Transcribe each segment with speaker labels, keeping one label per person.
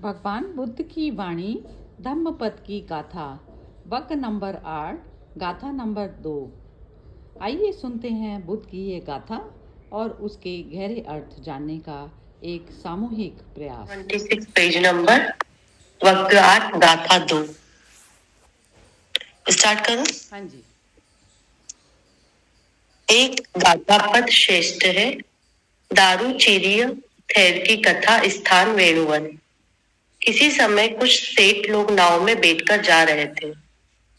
Speaker 1: भगवान बुद्ध की वाणी धम्मपद की गाथा वक नंबर 8 गाथा नंबर 2। आइए सुनते हैं बुद्ध की ये गाथा और उसके गहरे अर्थ जानने का एक सामूहिक प्रयास।
Speaker 2: 26 पेज नंबर वक 8 गाथा 2। स्टार्ट करो।
Speaker 1: हाँ जी।
Speaker 2: एक गाथा पद श्रेष्ठ है। दारूचिरिय थैर की कथा स्थान वेणुवन। किसी समय कुछ सेठ लोग नाव में बैठकर जा रहे थे।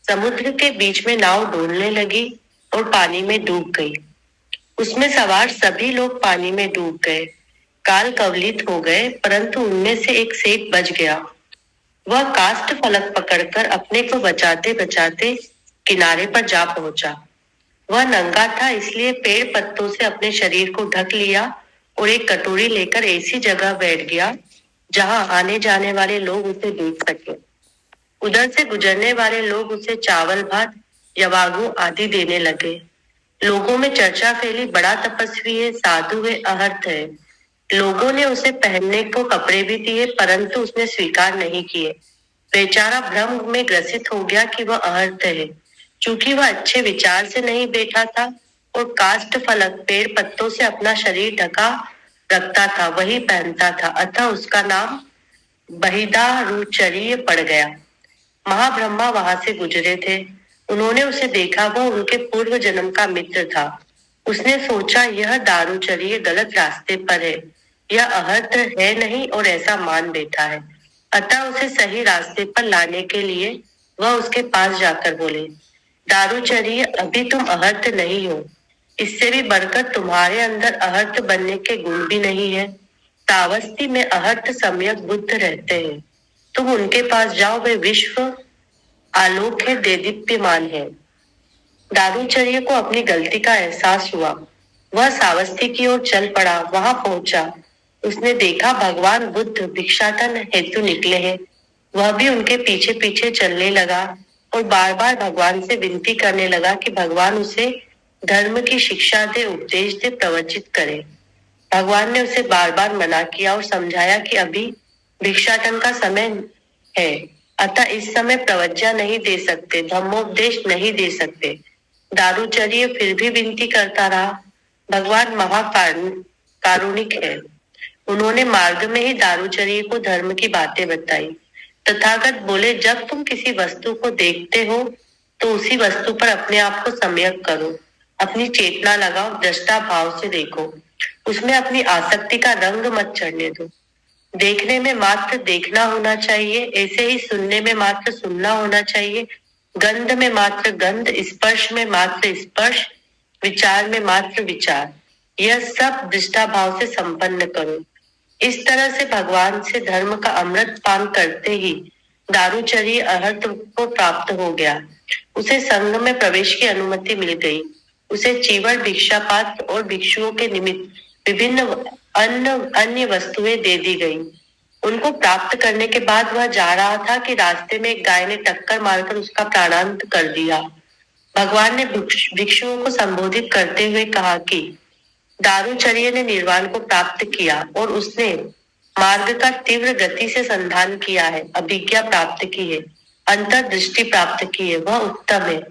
Speaker 2: समुद्र के बीच में नाव डोलने लगी और पानी में डूब गई। उसमें सवार सभी लोग पानी में डूब गए, काल कवलित हो गए, परंतु उनमें से एक सेठ बच गया। वह काष्ठ फलक पकड़कर अपने को बचाते बचाते किनारे पर जा पहुंचा। वह नंगा था, इसलिए पेड़ पत्तों से अपने शरीर को ढक लिया और एक कटोरी लेकर ऐसी जगह बैठ गया जहां आने जाने वाले लोग उसे देख सके। उधर से गुजरने वाले लोग उसे चावल भात यवागु आदि देने लगे। लोगों में चर्चा फैली, बड़ा तपस्वी है, साधु है, अहर्त है। लोगों ने उसे पहनने को कपड़े भी दिए, परंतु उसने स्वीकार नहीं किए। बेचारा भ्रम में ग्रसित हो गया कि वह अहर्त है। चूंकि वह अच्छे विचार से नहीं बैठा था और काष्ठ फलक पेड़ पत्तों से अपना शरीर ढका रखता था, वही पहनता था, अतः उसका नाम बहिदारूचर्य पड़ गया। महाब्रह्मा वहां से गुजरे थे। उन्होंने उसे देखा, वह उनके पूर्व जन्म का मित्र था। उसने सोचा यह दारूचर्य गलत रास्ते पर है, यह अहर्त है नहीं और ऐसा मान बैठा है। अतः उसे सही रास्ते पर लाने के लिए वह उसके पास जाकर बोले, दारूचर्य, अभी तुम अहर्त नहीं हो। इससे भी बढ़कर तुम्हारे अंदर अहर्त बनने के गुण भी नहीं है। तावस्ती में अहर्त सम्यक बुद्ध रहते हैं। तुम उनके पास जाओ, वे विश्व आलोक है, देदीप्यमान है। दारूचर्य को अपनी गलती का एहसास हुआ। वह सावस्ती की ओर चल पड़ा। वहां पहुंचा, उसने देखा भगवान बुद्ध भिक्षाटन हेतु निकले हैं। वह भी उनके पीछे पीछे चलने लगा और बार बार भगवान से विनती करने लगा कि भगवान उसे धर्म की शिक्षा दे, उपदेश दे, प्रवचित करे। भगवान ने उसे बार बार मना किया और समझाया कि अभी भिक्षाटन का समय है, अतः इस समय प्रवज्ञा नहीं दे सकते, धर्मोपदेश नहीं दे सकते। दारूचर्य फिर भी विनती करता रहा। भगवान कारुणिक है। उन्होंने मार्ग में ही दारूचर्य को धर्म की बातें बताई। तथागत बोले, जब तुम किसी वस्तु को देखते हो तो उसी वस्तु पर अपने आप को सम्यक करो, अपनी चेतना लगाओ, दृष्टा भाव से देखो, उसमें अपनी आसक्ति का रंग मत चढ़ने दो। देखने में मात्र देखना होना चाहिए, ऐसे ही सुनने में मात्र सुनना होना चाहिए, गंध में मात्र गंध, स्पर्श में मात्र स्पर्श, विचार में मात्र विचार, यह सब दृष्टा भाव से संपन्न करो। इस तरह से भगवान से धर्म का अमृत पान करते ही दारूचर्य अहर्त को प्राप्त हो गया। उसे संघ में प्रवेश की अनुमति मिल गई। उसे चीवड़, भिक्षापात्र और भिक्षुओं के निमित्त विभिन्न अन्य वस्तुएं दे दी गई। उनको प्राप्त करने के बाद वह जा रहा था कि रास्ते में एक गाय ने टक्कर मारकर उसका प्राणांत कर दिया। भगवान ने भिक्षुओं को संबोधित करते हुए कहा कि दारूचर्य ने निर्वाण को प्राप्त किया और उसने मार्ग का तीव्र गति से संधान किया है, अभिज्ञा प्राप्त की है, अंतर्दृष्टि प्राप्त की है, वह उत्तम है।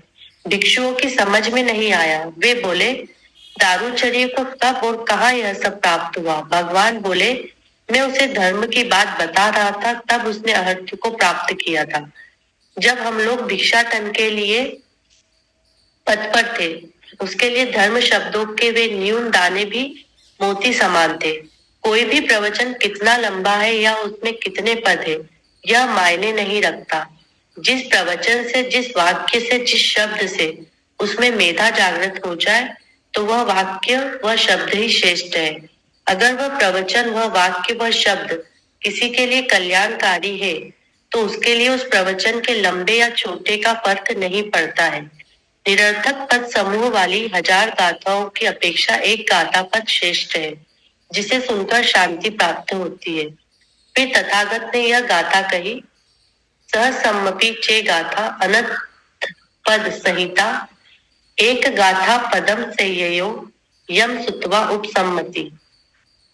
Speaker 2: भिक्षुओं की समझ में नहीं आया। वे बोले, दारूचर्य को कब और कहाँ यह सब प्राप्त हुआ? भगवान बोले, मैं उसे धर्म की बात बता रहा था, तब उसने अहर्त को प्राप्त किया था। जब हम लोग भिक्षाटन के लिए तत्पर थे, उसके लिए धर्म शब्दों के वे न्यून दाने भी मोती समान थे। कोई भी प्रवचन कितना लंबा है या उसमें कितने पद है, यह मायने नहीं रखता। जिस प्रवचन से, जिस वाक्य से, जिस शब्द से उसमें मेधा जागृत हो जाए तो वह वाक्य, वह शब्द ही श्रेष्ठ है। अगर वह प्रवचन, वह वाक्य, वह शब्द किसी के लिए कल्याणकारी है तो उसके लिए उस प्रवचन के लंबे या छोटे का फर्क नहीं पड़ता है। निरर्थक पद समूह वाली 1000 गाथाओं की अपेक्षा एक गाथा पद श्रेष्ठ है, जिसे सुनकर शांति प्राप्त होती है। फिर तथागत ने यह गाथा कही, सहसम्मपि चे गाथा अनंत पद संहिता, एक गाथा पदम संययो यम सुत्वा उपसम्मति।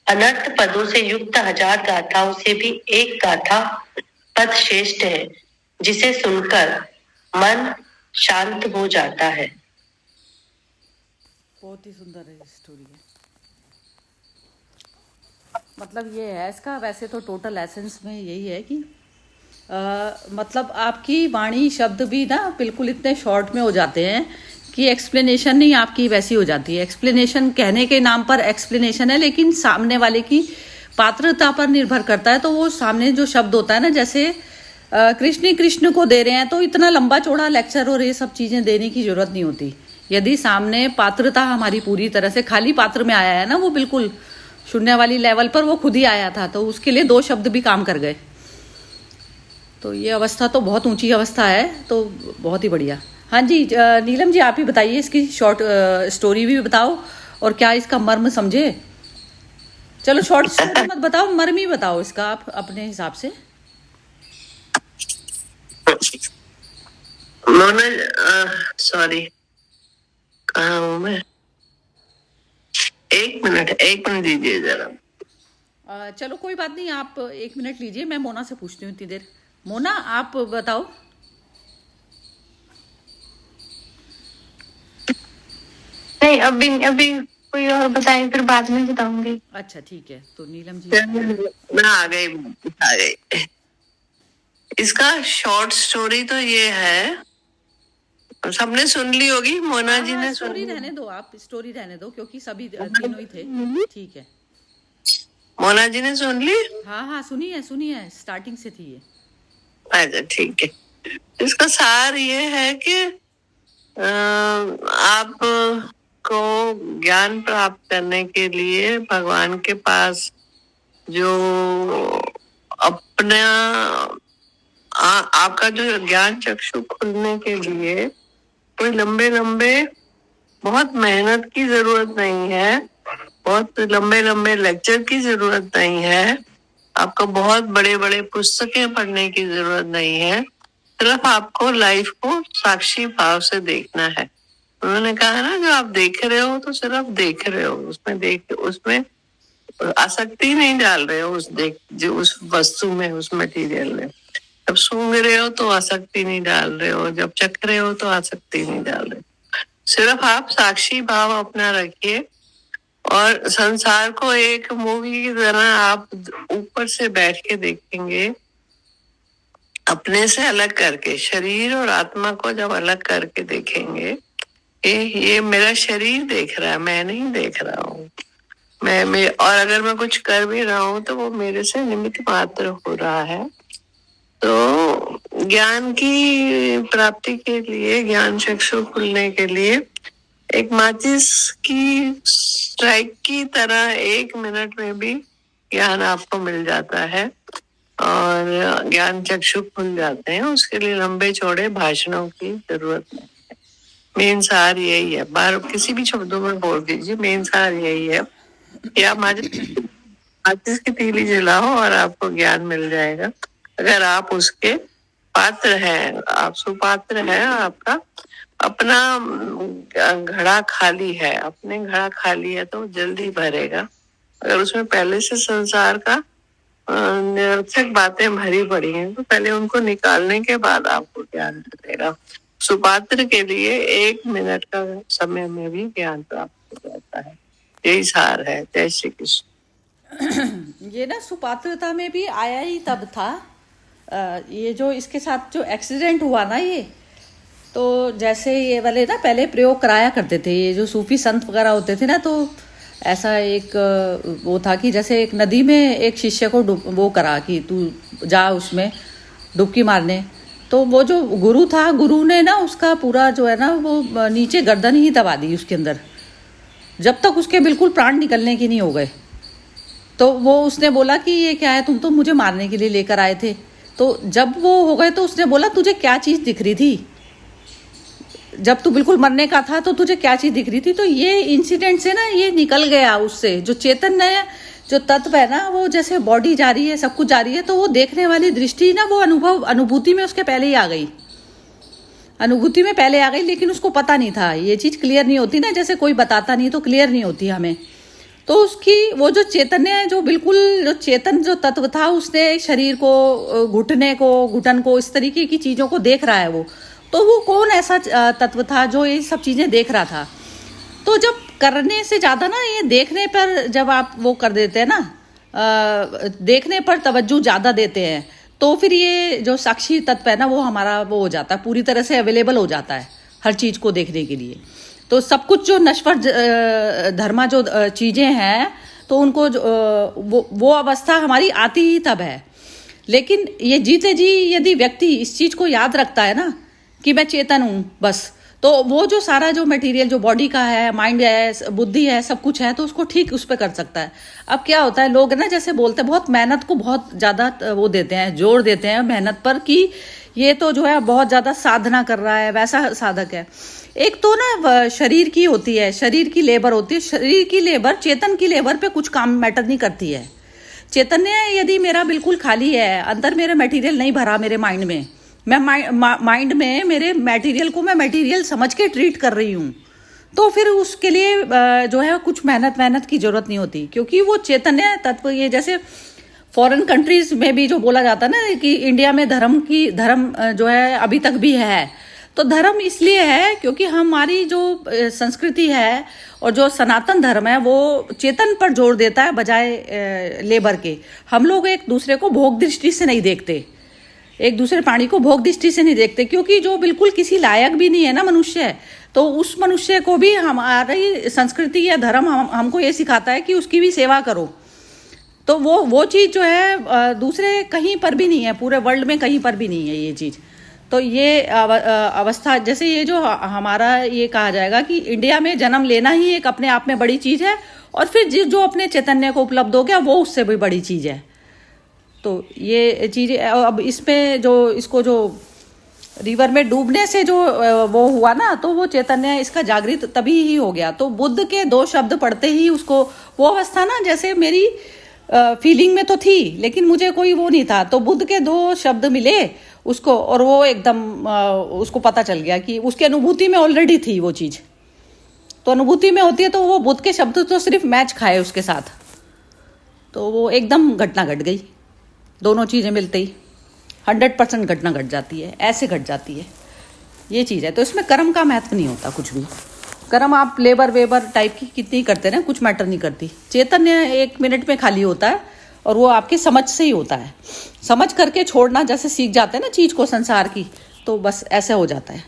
Speaker 2: अनर्थ पदों से युक्त 1000 गाथाओं से भी एक गाथा पद श्रेष्ठ है, जिसे सुनकर मन शांत हो जाता है।
Speaker 1: बहुत ही सुंदर है स्टोरी है। मतलब ये है इसका, वैसे तो टोटल एसेंस में यही है कि मतलब आपकी वाणी शब्द भी ना बिल्कुल इतने शॉर्ट में हो जाते हैं कि एक्सप्लेनेशन नहीं आपकी वैसी हो जाती है। एक्सप्लेनेशन कहने के नाम पर एक्सप्लेनेशन है, लेकिन सामने वाले की पात्रता पर निर्भर करता है। तो वो सामने जो शब्द होता है ना, जैसे कृष्ण कृष्ण को दे रहे हैं तो इतना लंबा चौड़ा लेक्चर और ये सब चीज़ें देने की जरूरत नहीं होती। यदि सामने पात्रता हमारी पूरी तरह से खाली पात्र में आया है ना, वो बिल्कुल शून्य वाली लेवल पर वो खुद ही आया था, तो उसके लिए 2 शब्द भी काम कर गए। तो ये अवस्था तो बहुत ऊंची अवस्था है, तो बहुत ही बढ़िया। हाँ जी, नीलम जी आप ही बताइए, इसकी शॉर्ट स्टोरी भी बताओ और क्या इसका मर्म समझे। चलो शॉर्ट स्टोरी मत बताओ, मर्म ही बताओ इसका आप अपने हिसाब से।
Speaker 2: सॉरी, कहाँ हूँ मैं? एक मिनट दीजिए जरा।
Speaker 1: चलो कोई बात नहीं, आप 1 मिनट लीजिए, मैं मोना से पूछती हूँ इतनी देर। मोना आप बताओ।
Speaker 3: नहीं, अभी कोई और बताए, फिर बाद में बताऊंगी।
Speaker 1: अच्छा ठीक है, तो नीलम जी।
Speaker 2: मैं आ गई। इसका शॉर्ट स्टोरी तो ये है, सबने सुन ली होगी, मोना जी ने
Speaker 1: स्टोरी रहने दो, आप स्टोरी रहने दो, क्योंकि सभी तीनों ही थे। ठीक है,
Speaker 2: मोना जी ने सुन ली।
Speaker 1: हाँ सुनी है, स्टार्टिंग से थी ये।
Speaker 2: अच्छा ठीक है। इसका सार ये है कि आप को ज्ञान प्राप्त करने के लिए भगवान के पास जो अपना आपका जो ज्ञान चक्षु खुलने के लिए कोई लंबे बहुत मेहनत की जरूरत नहीं है, बहुत लंबे लेक्चर की जरूरत नहीं है, आपको बहुत बड़े पुस्तकें पढ़ने की जरूरत नहीं है। सिर्फ आपको लाइफ को साक्षी भाव से देखना है। उन्होंने कहा ना, जो आप देख रहे हो तो सिर्फ देख रहे हो, उसमें आसक्ति नहीं डाल रहे हो, उस वस्तु में, उस मटेरियल में। जब सूंघ रहे हो तो आसक्ति नहीं डाल रहे हो, जब चख रहे हो तो आसक्ति नहीं डाल रहे हो। सिर्फ आप साक्षी भाव अपना रखिए और संसार को एक मूवी की तरह आप ऊपर से बैठ के देखेंगे, अपने से अलग करके। शरीर और आत्मा को जब अलग करके देखेंगे, ये मेरा शरीर देख रहा है, मैं नहीं देख रहा हूँ। मैं और अगर मैं कुछ कर भी रहा हूँ तो वो मेरे से निमित्त मात्र हो रहा है। तो ज्ञान की प्राप्ति के लिए, ज्ञान चक्षु खुलने के लिए, एक माचिस की स्ट्राइक की तरह 1 मिनट में भी ज्ञान आपको मिल जाता है और ज्ञान चक्षु खुल जाते हैं। उसके लिए लंबे चौड़े भाषणों की जरूरत नहीं है। मेन सार यही है, बार किसी भी शब्दों में बोल दीजिए, मेन सार यही है कि आप माचिस की तीली जलाओ और आपको ज्ञान मिल जाएगा। अगर आप उसके पात्र हैं, आप सुपात्र हैं, आपका अपना घड़ा खाली है, अपने घड़ा खाली है तो जल्दी भरेगा। अगर उसमें पहले से संसार का निरर्थक बातें भरी पड़ी हैं तो पहले उनको निकालने के बाद आपको ज्ञान मिलेगा। सुपात्र के लिए 1 मिनट का समय में भी ज्ञान प्राप्त हो जाता है। यही सार है। जय श्री कृष्ण।
Speaker 1: ये ना सुपात्रता में भी आया ही तब था, ये जो इसके साथ जो एक्सीडेंट हुआ ना, ये तो जैसे ये वाले ना पहले प्रयोग कराया करते थे, ये जो सूफी संत वगैरह होते थे ना, तो ऐसा एक वो था कि जैसे एक नदी में एक शिष्य को वो करा कि तू जा उसमें डुबकी मारने। तो वो जो गुरु था, गुरु ने ना उसका पूरा जो है ना वो नीचे गर्दन ही दबा दी उसके अंदर, जब तक उसके बिल्कुल प्राण निकलने के नहीं हो गए। तो वो उसने बोला कि ये क्या है, तुम तो मुझे मारने के लिए लेकर आए थे। तो जब वो हो गए तो उसने बोला, तुझे क्या चीज़ दिख रही थी जब तू बिल्कुल मरने का था, तो तुझे क्या चीज़ दिख रही थी। तो ये इंसिडेंट से ना ये निकल गया उससे, जो चैतन्य जो तत्व है ना, वो जैसे बॉडी जा रही है, सब कुछ जा रही है, तो वो देखने वाली दृष्टि ना, वो अनुभूति में उसके पहले ही आ गई, अनुभूति में पहले आ गई। लेकिन उसको पता नहीं था, ये चीज़ क्लियर नहीं होती ना, जैसे कोई बताता नहीं तो क्लियर नहीं होती हमें। तो उसकी वो जो चैतन्य है, जो बिल्कुल जो चेतन जो तत्व था, उसने शरीर को, घुटने को, घुटन को, इस तरीके की चीज़ों को देख रहा है वो। तो वो कौन ऐसा तत्व था जो ये सब चीज़ें देख रहा था? तो जब करने से ज़्यादा ना, ये देखने पर जब आप वो कर देते हैं ना, देखने पर तवज्जो ज़्यादा देते हैं, तो फिर ये जो साक्षी तत्व है ना, वो हमारा वो हो जाता है, पूरी तरह से अवेलेबल हो जाता है हर चीज़ को देखने के लिए। तो सब कुछ जो नश्वर धर्मा जो चीज़ें हैं, तो उनको वो अवस्था हमारी आती ही तब है। लेकिन ये जीते जी यदि व्यक्ति इस चीज़ को याद रखता है ना कि मैं चेतन हूँ बस, तो वो जो सारा जो मटेरियल जो बॉडी का है, माइंड है, बुद्धि है, सब कुछ है, तो उसको ठीक उस पर कर सकता है। अब क्या होता है, लोग ना जैसे बोलते हैं, बहुत मेहनत को बहुत ज़्यादा वो देते हैं, जोर देते हैं मेहनत पर, कि ये तो जो है बहुत ज़्यादा साधना कर रहा है, वैसा साधक है। एक तो ना शरीर की होती है, शरीर की लेबर होती है, शरीर की लेबर, चेतन की लेबर पे कुछ काम मैटर नहीं करती है। चैतन्य यदि मेरा बिल्कुल खाली है, अंदर मेरे मटेरियल नहीं भरा, मेरे माइंड में, मैं माइंड में मेरे मटेरियल को मैं मटेरियल समझ के ट्रीट कर रही हूँ, तो फिर उसके लिए जो है कुछ मेहनत की जरूरत नहीं होती, क्योंकि वो चैतन्य तत्व, ये जैसे फॉरेन कंट्रीज में भी जो बोला जाता है ना कि इंडिया में धर्म जो है अभी तक भी है, तो धर्म इसलिए है क्योंकि हमारी जो संस्कृति है और जो सनातन धर्म है, वो चेतन पर जोर देता है बजाय लेबर के। हम लोग एक दूसरे को भोग दृष्टि से नहीं देखते, एक दूसरे प्राणी को भोग दृष्टि से नहीं देखते, क्योंकि जो बिल्कुल किसी लायक भी नहीं है ना मनुष्य, तो उस मनुष्य को भी हमारी संस्कृति या धर्म हमको ये सिखाता है कि उसकी भी सेवा करो। तो वो चीज़ जो है दूसरे कहीं पर भी नहीं है, पूरे वर्ल्ड में कहीं पर भी नहीं है ये चीज़। तो ये अवस्था, जैसे ये जो हमारा ये कहा जाएगा कि इंडिया में जन्म लेना ही एक अपने आप में बड़ी चीज़ है, और फिर जो अपने चैतन्य को उपलब्ध हो गया वो उससे भी बड़ी चीज़ है। तो ये चीज़ें अब इसमें जो इसको जो रिवर में डूबने से जो वो हुआ ना, तो वो चैतन्य इसका जागृत तभी ही हो गया। तो बुद्ध के 2 शब्द पढ़ते ही उसको वो अवस्था ना, जैसे मेरी फीलिंग में तो थी लेकिन मुझे कोई वो नहीं था, तो बुद्ध के 2 शब्द मिले उसको, और वो एकदम उसको पता चल गया कि उसकी अनुभूति में ऑलरेडी थी वो चीज़। तो अनुभूति में होती है, तो वो बुद्ध के शब्द तो सिर्फ मैच खाए उसके साथ, तो वो एकदम घटना घट गई। दोनों चीज़ें मिलते ही 100% घटना घट जाती है, ऐसे घट जाती है, ये चीज़ है। तो इसमें कर्म का महत्व नहीं होता कुछ भी। कर्म आप लेबर वेबर टाइप की कितनी करते रहे, कुछ मैटर नहीं करती। चैतन्य 1 मिनट में खाली होता है, और वो आपकी समझ से ही होता है। समझ करके छोड़ना, जैसे सीख जाते हैं ना चीज़ को संसार की, तो बस ऐसे हो जाता है।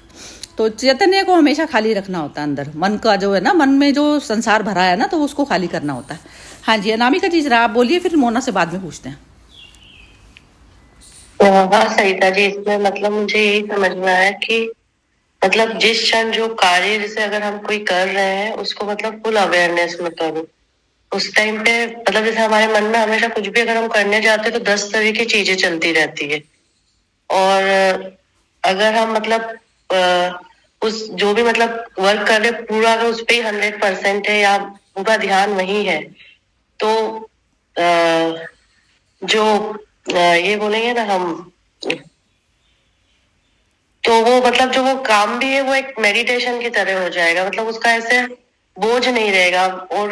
Speaker 1: तो चैतन्य को हमेशा खाली रखना होता है, अंदर मन का जो है ना, मन में जो संसार भरा है ना, तो उसको खाली करना होता है। हाँ जी, अनामिका जी जरा आप बोलिए, फिर मोना से बाद में पूछते हैं।
Speaker 2: हाँ सरिता जी, इसमें मतलब मुझे यही समझ में आया कि मतलब जिस क्षण जो कार्य जैसे अगर हम कोई कर रहे हैं, उसको मतलब फुल अवेयरनेस में करो। उस टाइम पे मतलब जैसे हमारे मन में हमेशा कुछ भी अगर हम करने जाते हैं तो 10 तरह की चीजें चलती रहती है, और अगर हम मतलब उस जो भी मतलब वर्क कर रहे पूरा अगर उस पर ही 100% है या पूरा ध्यान वही है, तो जो ये बोलेंगे ना हम, तो वो मतलब जो वो काम भी है वो एक मेडिटेशन की तरह हो जाएगा। मतलब उसका ऐसे बोझ नहीं रहेगा, और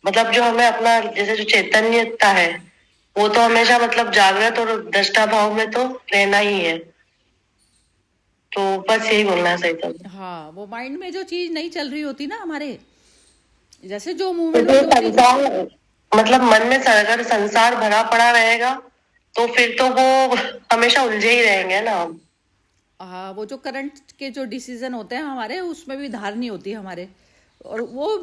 Speaker 2: मतलब जो हमें अपना जैसे जो चैतन्यता है वो तो हमेशा मतलब जागृत और दृष्टा भाव में तो रहना ही है। तो बस यही बोलना है सही था।
Speaker 1: हाँ, वो माइंड में जो चीज़ नहीं चल रही होती ना हमारे, जैसे जो मूवमेंट
Speaker 2: तो संसार मतलब मन में अगर संसार भरा पड़ा रहेगा तो फिर तो वो हमेशा उलझे ही रहेंगे ना।
Speaker 1: हाँ, वो जो करंट के जो डिसीजन होते हैं हमारे, उसमें भी धार नहीं होती हमारे। और वो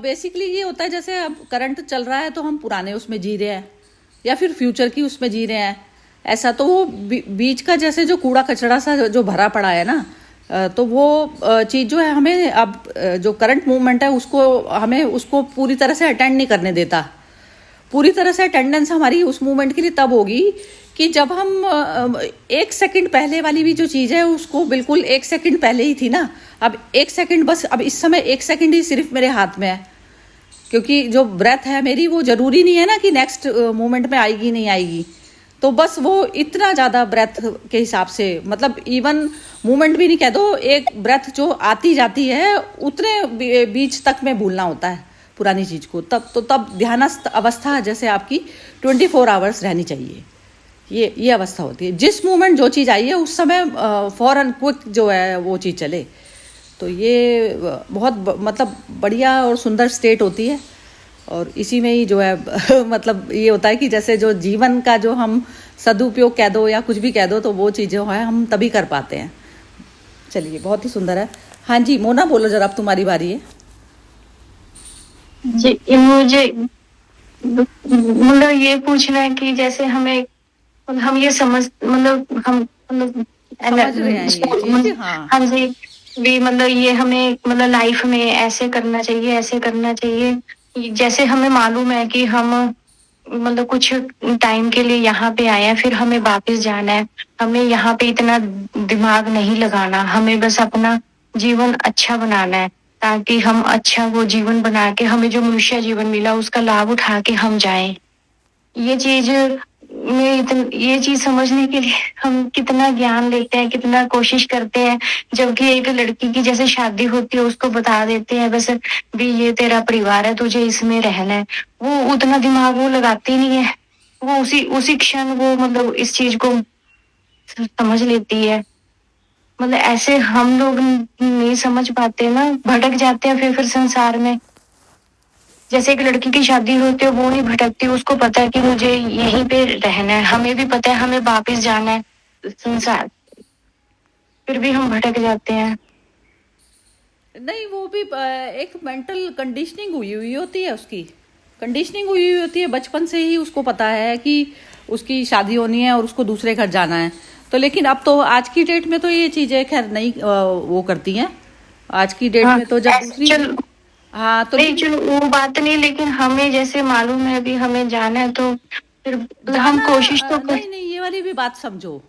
Speaker 1: बेसिकली ये होता है, जैसे अब करंट चल रहा है तो हम पुराने उसमें जी रहे हैं या फिर फ्यूचर की उसमें जी रहे हैं, ऐसा। तो वो बीच का जैसे जो कूड़ा कचरा सा जो भरा पड़ा है ना, तो वो चीज़ जो है हमें अब जो करंट मूवमेंट है उसको हमें उसको पूरी तरह से अटेंड नहीं करने देता। पूरी तरह से अटेंडेंस हमारी उस मूवमेंट के लिए तब होगी कि जब हम 1 सेकंड पहले वाली भी जो चीज़ है उसको बिल्कुल 1 सेकंड पहले ही थी ना, अब 1 सेकंड बस, अब इस समय 1 सेकंड ही सिर्फ मेरे हाथ में है, क्योंकि जो ब्रेथ है मेरी वो ज़रूरी नहीं है ना कि नेक्स्ट मोमेंट में आएगी नहीं आएगी। तो बस वो इतना ज़्यादा ब्रेथ के हिसाब से, मतलब इवन मूवमेंट भी नहीं कह दो, एक ब्रेथ जो आती जाती है उतने बीच तक में भूलना होता है, पुरानी चीज़ को, तब ध्यानस्थ अवस्था जैसे आपकी 24 आवर्स रहनी चाहिए। ये अवस्था होती है, जिस मोमेंट जो चीज़ आई है उस समय फौरन क्विक जो है वो चीज़ चले। तो ये बहुत मतलब बढ़िया और सुंदर स्टेट होती है। और इसी में ही जो है मतलब ये होता है कि जैसे जो जीवन का जो हम सदुपयोग कह दो या कुछ भी कह दो, तो वो चीज़ जो है हम तभी कर पाते हैं। चलिए, बहुत ही सुंदर है। हाँ जी मोना, बोलो जरा, अब तुम्हारी बारी है।
Speaker 3: जी, मुझे मतलब ये पूछना है कि जैसे हम ये हम मतलब
Speaker 1: समझ रहे हैं ये चीज़, हाँ।
Speaker 3: हाँ जी, भी मतलब ये हमें मतलब लाइफ में ऐसे करना चाहिए, ऐसे करना चाहिए। जैसे हमें मालूम है कि हम मतलब कुछ टाइम के लिए यहाँ पे आए हैं, फिर हमें वापस जाना है। हमें यहाँ पे इतना दिमाग नहीं लगाना, हमें बस अपना जीवन अच्छा बनाना है, ताकि हम अच्छा वो जीवन बना के हमें जो मनुष्य जीवन मिला उसका लाभ उठा के हम जाएं। ये चीज समझने के लिए हम कितना ज्ञान लेते हैं, कितना कोशिश करते हैं। जबकि एक लड़की की जैसे शादी होती है उसको बता देते हैं बस भी ये तेरा परिवार है, तुझे इसमें रहना है। वो उतना दिमाग वो लगाती नहीं है, वो उसी क्षण वो मतलब इस चीज को समझ लेती है। मतलब ऐसे हम लोग नहीं समझ पाते ना, भटक जाते हैं फिर संसार में। जैसे एक लड़की की शादी होती है वो नहीं भटकती, उसको पता है कि मुझे यहीं पे रहना है। हमें भी पता है हमें वापस जाना है संसार, फिर भी हम भटक जाते हैं।
Speaker 1: नहीं, वो भी एक मेंटल कंडीशनिंग हुई हुई होती है, उसकी कंडीशनिंग हुई हुई होती है। बचपन से ही उसको पता है कि उसकी शादी होनी है और उसको दूसरे घर जाना है। तो लेकिन अब तो आज की डेट में तो ये चीज़ें खैर नहीं वो करती हैं। आज की डेट में तो जब दूसरी, हाँ तो
Speaker 3: नहीं चलो वो बात नहीं, लेकिन हमें जैसे मालूम है अभी हमें जाना है तो फिर हम कोशिश तो कर।
Speaker 1: नहीं, ये वाली भी बात समझो।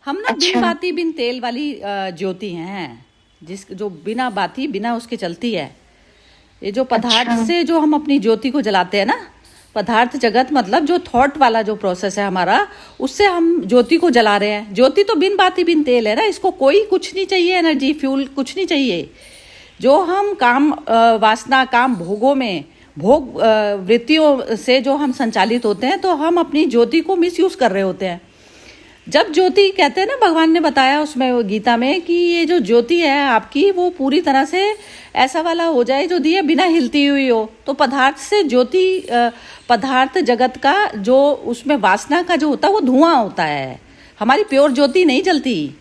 Speaker 1: हम ना बिन बाती बिन तेल वाली ज्योति हैं, जो बिना बाती बिना उसके चलती है। ये जो पदार्थ से जो हम अपनी ज्योति को जलाते हैं ना, पदार्थ जगत मतलब जो थॉट वाला जो प्रोसेस है हमारा, उससे हम ज्योति को जला रहे हैं। ज्योति तो बिन बाती बिन तेल है ना, इसको कोई कुछ नहीं चाहिए, एनर्जी फ्यूल कुछ नहीं चाहिए। जो हम काम वासना काम भोगों में भोग वृत्तियों से जो हम संचालित होते हैं, तो हम अपनी ज्योति को मिसयूज कर रहे होते हैं। जब ज्योति कहते हैं ना, भगवान ने बताया उसमें गीता में कि ये जो ज्योति है आपकी वो पूरी तरह से ऐसा वाला हो जाए जो दिए बिना हिलती हुई हो। तो पदार्थ से ज्योति, पदार्थ जगत का जो उसमें वासना का जो होता है वो धुआं होता है, हमारी प्योर ज्योति नहीं जलती।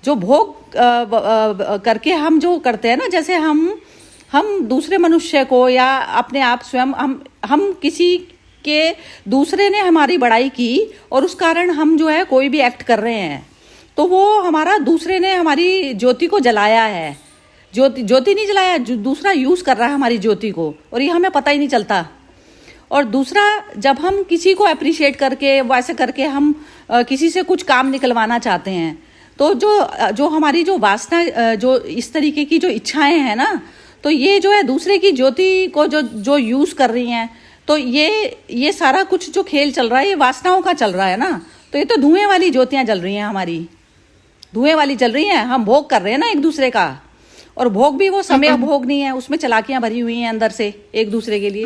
Speaker 1: जो भोग करके हम जो करते हैं ना, जैसे हम दूसरे मनुष्य को या अपने आप स्वयं हम किसी के दूसरे ने हमारी बड़ाई की और उस कारण हम जो है कोई भी एक्ट कर रहे हैं, तो वो हमारा दूसरे ने हमारी ज्योति को जलाया है। ज्योति नहीं जलाया, दूसरा यूज कर रहा है हमारी ज्योति को, और ये हमें पता ही नहीं चलता। और दूसरा, जब हम किसी को अप्रिशिएट करके वैसे करके हम किसी से कुछ काम निकलवाना चाहते हैं, तो जो हमारी जो वासना, जो इस तरीके की जो इच्छाएं हैं ना, तो ये जो है दूसरे की ज्योति को जो यूज कर रही हैं। तो ये सारा कुछ जो खेल चल रहा है ये वासनाओं का चल रहा है ना। तो ये तो धुएं वाली ज्योतियां जल रही हैं, हमारी धुएं वाली जल रही हैं। हम भोग कर रहे हैं ना एक दूसरे का, और भोग भी वो समय भोग नहीं है, उसमें चालाकियां भरी हुई हैं अंदर से एक दूसरे के लिए।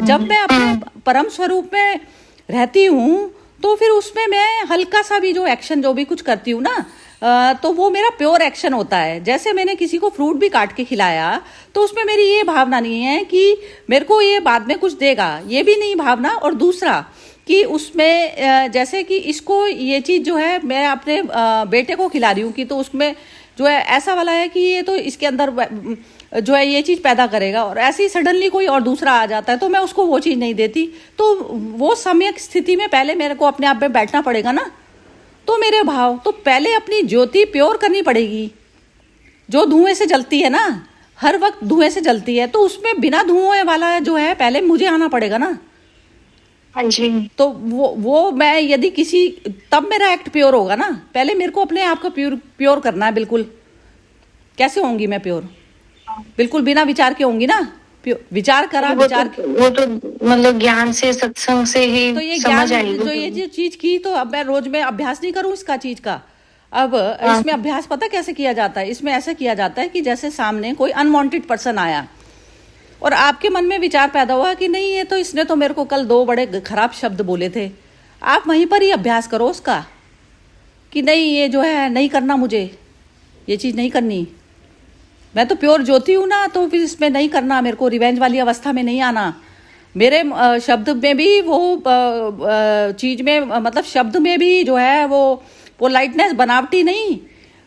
Speaker 1: जब मैं अपने परम स्वरूप में रहती हूँ, तो फिर उसमें मैं हल्का सा भी जो एक्शन जो भी कुछ करती हूँ ना, तो वो मेरा प्योर एक्शन होता है। जैसे मैंने किसी को फ्रूट भी काट के खिलाया, तो उसमें मेरी ये भावना नहीं है कि मेरे को ये बाद में कुछ देगा, ये भी नहीं भावना। और दूसरा कि उसमें जैसे कि इसको ये चीज़ जो है मैं अपने बेटे को खिला रही हूँ, कि तो उसमें जो है ऐसा वाला है कि ये तो इसके अंदर जो है ये चीज़ पैदा करेगा, और ऐसे ही सडनली कोई और दूसरा आ जाता है तो मैं उसको वो चीज़ नहीं देती। तो वो सम्यक स्थिति में पहले मेरे को अपने आप में बैठना पड़ेगा ना। तो मेरे भाव, तो पहले अपनी ज्योति प्योर करनी पड़ेगी। जो धुएं से जलती है ना, हर वक्त धुएं से जलती है, तो उसमें बिना धुएं वाला जो है पहले मुझे आना पड़ेगा ना।
Speaker 3: हाँ जी।
Speaker 1: तो वो मैं यदि किसी, तब मेरा एक्ट प्योर होगा ना। पहले मेरे को अपने आप को प्योर करना है। बिल्कुल कैसे होंगी मैं प्योर? बिल्कुल बिना विचार के होंगी ना। विचार करा, विचार
Speaker 3: वो तो मतलब ज्ञान से, सत्संग से ही
Speaker 1: तो ये
Speaker 3: समझ
Speaker 1: ज्ञान
Speaker 3: आएगी।
Speaker 1: जो ये चीज की, तो अब मैं रोज में अभ्यास नहीं करूं इसका चीज का। अब इसमें अभ्यास पता कैसे किया जाता है? इसमें ऐसे किया जाता है कि जैसे सामने कोई अनवांटेड पर्सन आया, और आपके मन में विचार पैदा हुआ कि नहीं ये तो इसने तो मेरे को कल 2 बड़े खराब शब्द बोले थे, आप वहीं पर ही अभ्यास करो उसका कि नहीं ये जो है नहीं करना, मुझे ये चीज़ नहीं करनी, मैं तो प्योर ज्योति हूँ ना, तो फिर इसमें नहीं करना, मेरे को रिवेंज वाली अवस्था में नहीं आना। मेरे शब्द में भी वो चीज़ में मतलब शब्द में भी जो है वो पोलाइटनेस बनावटी नहीं,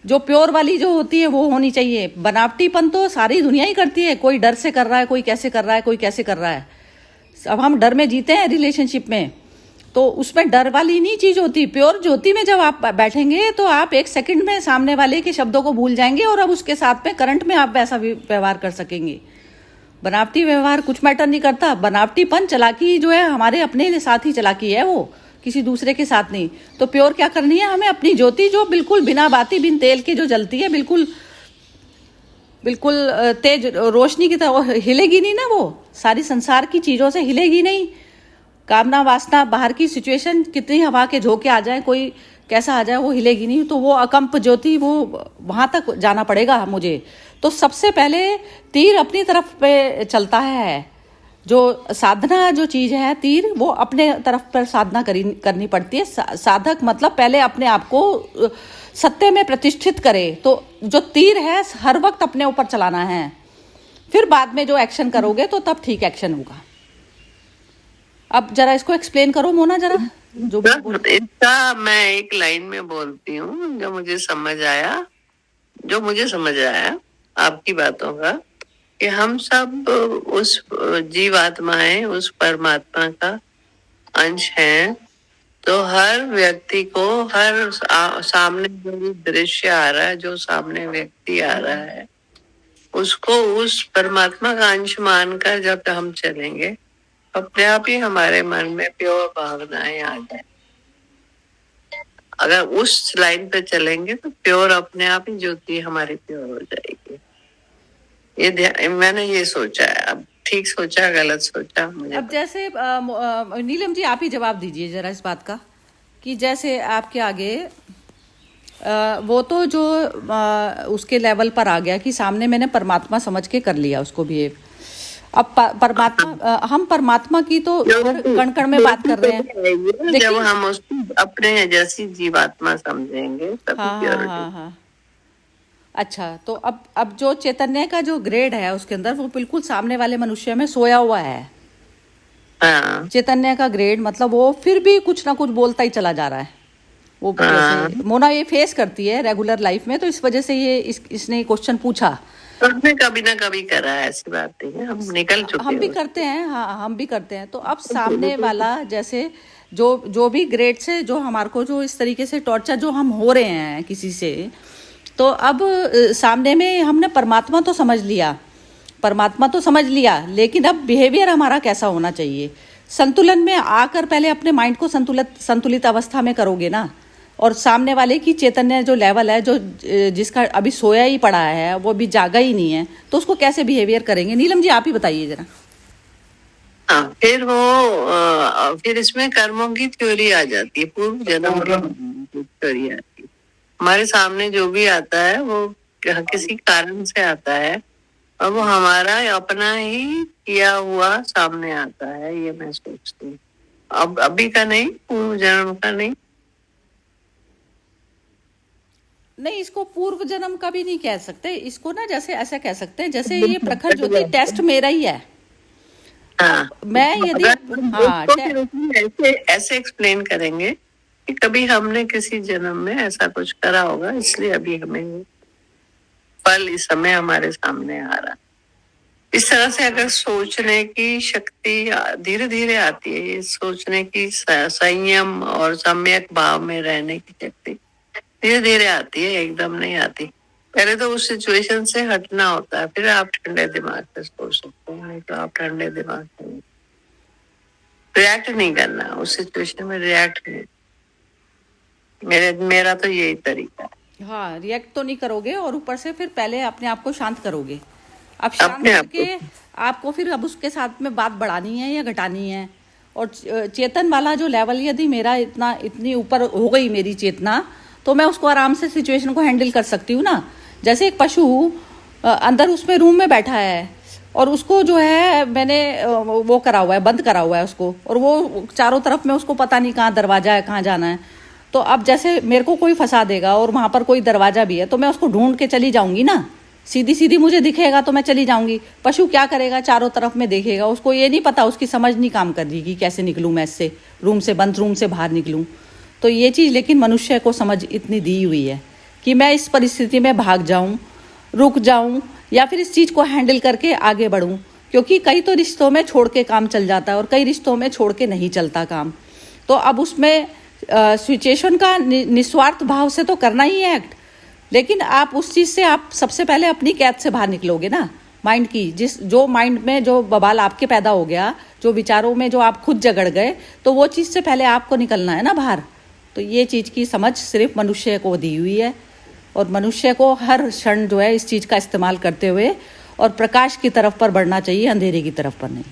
Speaker 1: जो प्योर वाली जो होती है वो होनी चाहिए। बनावटीपन तो सारी दुनिया ही करती है, कोई डर से कर रहा है, कोई कैसे कर रहा है, कोई कैसे कर रहा है। अब हम डर में जीते हैं रिलेशनशिप में, तो उसमें डर वाली नहीं चीज़ होती। प्योर ज्योति में जब आप बैठेंगे तो आप 1 सेकंड में सामने वाले के शब्दों को भूल जाएंगे और अब उसके साथ में करंट में आप वैसा व्यवहार कर सकेंगे। बनावटी व्यवहार कुछ मैटर नहीं करता। बनावटीपन चालाकी जो है हमारे अपने साथ ही चालाकी है, वो किसी दूसरे के साथ नहीं। तो प्योर क्या करनी है हमें, अपनी ज्योति जो बिल्कुल बिना बाती बिन तेल के जो जलती है, बिल्कुल बिल्कुल तेज रोशनी की तरह हिलेगी नहीं ना, वो सारी संसार की चीज़ों से हिलेगी नहीं। कामना वासना बाहर की सिचुएशन कितनी हवा के झोंके आ जाए, कोई कैसा आ जाए, वो हिलेगी नहीं। तो वो अकंप ज्योति वो वहाँ तक जाना पड़ेगा मुझे। तो सबसे पहले तीर अपनी तरफ पे चलता है, जो साधना जो चीज़ है तीर वो अपने तरफ पर साधना करनी पड़ती है। साधक मतलब पहले अपने आप को सत्य में प्रतिष्ठित करे। तो जो तीर है हर वक्त अपने ऊपर चलाना है, फिर बाद में जो एक्शन करोगे तो तब ठीक एक्शन होगा। अब जरा इसको एक्सप्लेन करो मोना जरा, जो
Speaker 2: इसका मैं एक लाइन में बोलती हूँ जो मुझे समझ आया आपकी बातों का, कि हम सब उस जीवात्माएं उस परमात्मा का अंश हैं। तो हर व्यक्ति को हर सामने जो भी दृश्य आ रहा है, जो सामने व्यक्ति आ रहा है, उसको उस परमात्मा का अंश मानकर जब हम चलेंगे, अपने आप ही हमारे मन में प्योर भावनाएं आ जाए। अगर उस लाइन पे चलेंगे तो प्योर अपने आप ही ज्योति हमारी प्योर हो जाएगी। ये मैंने ये सोचा है। अब ठीक सोचा गलत सोचा मुझे।
Speaker 1: अब जैसे नीलम जी आप ही जवाब दीजिए जरा इस बात का, कि जैसे आपके आगे वो तो जो उसके लेवल पर आ गया कि सामने मैंने परमात्मा समझ के कर लिया उसको बिहेव। अब परमात्मा हम परमात्मा की तो कण कण में बात कर रहे हैं,
Speaker 2: जब हम उसको अपने जैसी जीवात्मा समझेंगे तब
Speaker 1: हाँ। अच्छा, तो अब जो चैतन्य का जो ग्रेड है उसके अंदर वो बिल्कुल सामने वाले मनुष्य में सोया हुआ है।
Speaker 2: हाँ।
Speaker 1: चैतन्य का ग्रेड मतलब वो फिर भी कुछ ना कुछ बोलता ही चला जा रहा है। वो जैसे मोना ये फेस करती है रेगुलर लाइफ में, तो इस वजह से ये इसने क्वेश्चन पूछा।
Speaker 2: हमने कभी ना कभी करा है, ऐसी बात नहीं है, हम निकल चुके हैं।
Speaker 1: हम भी करते हैं, हाँ हम भी करते हैं। तो अब सामने वाला जैसे जो भी ग्रेड से जो हमारे को जो इस तरीके से टॉर्चर जो हम हो रहे हैं किसी से, तो अब सामने में हमने परमात्मा तो समझ लिया, लेकिन अब बिहेवियर हमारा कैसा होना चाहिए। संतुलन में आकर पहले अपने माइंड को संतुलित अवस्था में करोगे ना, और सामने वाले की चैतन्य जो लेवल है, जो जिसका अभी सोया ही पड़ा है, वो अभी जागा ही नहीं है, तो उसको कैसे बिहेवियर करेंगे। नीलम जी आप ही बताइए जरा।
Speaker 2: हाँ, फिर इसमें कर्मों की थ्योरी आ जाती है, पूर्व जन्म की थ्योरी आती है। हमारे सामने जो भी आता है वो किसी कारण से आता है, और वो हमारा अपना ही किया हुआ सामने आता है, ये मैं सोचती हूँ। अब अभी का नहीं, पूर्व जन्म का नहीं,
Speaker 1: इसको पूर्व जन्म का भी नहीं कह सकते। इसको ना जैसे ऐसा कह सकते हैं, जैसे ये प्रखर ज्योति टेस्ट मेरा ही है।
Speaker 2: हाँ,
Speaker 1: मैं यदि
Speaker 2: ऐसे एक्सप्लेन करेंगे कि कभी हमने किसी जन्म में ऐसा कुछ करा होगा, इसलिए अभी हमें फल इस समय हमारे सामने आ रहा। इस तरह से अगर सोचने की शक्ति धीरे धीरे आती है, ये सोचने की संयम और सम्यक भाव में रहने की शक्ति धीरे धीरे आती है, एकदम नहीं आती। पहले तो उस सिचुएशन से हटना होता है, फिर आप ठंडे दिमाग से सोच सकते हैं। नहीं तो आप ठंडे दिमाग से रिएक्ट नहीं करना, उस सिचुएशन में रिएक्ट नहीं। मेरा तो यही तरीका है।
Speaker 1: हाँ, रिएक्ट तो नहीं करोगे, और ऊपर से फिर पहले अपने आप को शांत करोगे। अब शांत करके आपको फिर अब उसके साथ में बात बढ़ानी है या घटानी है। और चेतन वाला जो लेवल, यदि मेरा इतनी ऊपर हो गई मेरी चेतना, तो मैं उसको आराम से सिचुएशन को हैंडल कर सकती हूँ ना। जैसे एक पशु अंदर उसमें रूम में बैठा है, और उसको जो है मैंने वो करा हुआ है, बंद करा हुआ है उसको, और वो चारों तरफ में उसको पता नहीं कहाँ दरवाजा है, कहाँ जाना है। तो अब जैसे मेरे को कोई फंसा देगा और वहाँ पर कोई दरवाजा भी है तो मैं उसको ढूंढ के चली जाऊंगी ना, सीधी सीधी मुझे दिखेगा तो मैं चली जाऊंगी। पशु क्या करेगा, चारों तरफ में देखेगा, उसको ये नहीं पता, उसकी समझ नहीं काम कर रही कि कैसे निकलूं मैं इससे, रूम से, बंद रूम से बाहर निकलूं। तो ये चीज़ लेकिन मनुष्य को समझ इतनी दी हुई है कि मैं इस परिस्थिति में भाग जाऊं, रुक जाऊं, या फिर इस चीज़ को हैंडल करके आगे बढ़ूं। क्योंकि कई तो रिश्तों में छोड़ के काम चल जाता है और कई रिश्तों में छोड़ के नहीं चलता काम। तो अब उसमें सिचुएशन का निस्वार्थ भाव से तो करना ही है एक्ट, लेकिन आप उस चीज़ से आप सबसे पहले अपनी कैद से बाहर निकलोगे ना, माइंड की, जो माइंड में जो बवाल आपके पैदा हो गया, जो विचारों में जो आप खुद जगड़ गए, तो वो चीज़ से पहले आपको निकलना है ना बाहर। तो ये चीज़ की समझ सिर्फ मनुष्य को दी हुई है, और मनुष्य को हर क्षण जो है इस चीज़ का इस्तेमाल करते हुए और प्रकाश की तरफ पर बढ़ना चाहिए, अंधेरे की तरफ पर नहीं।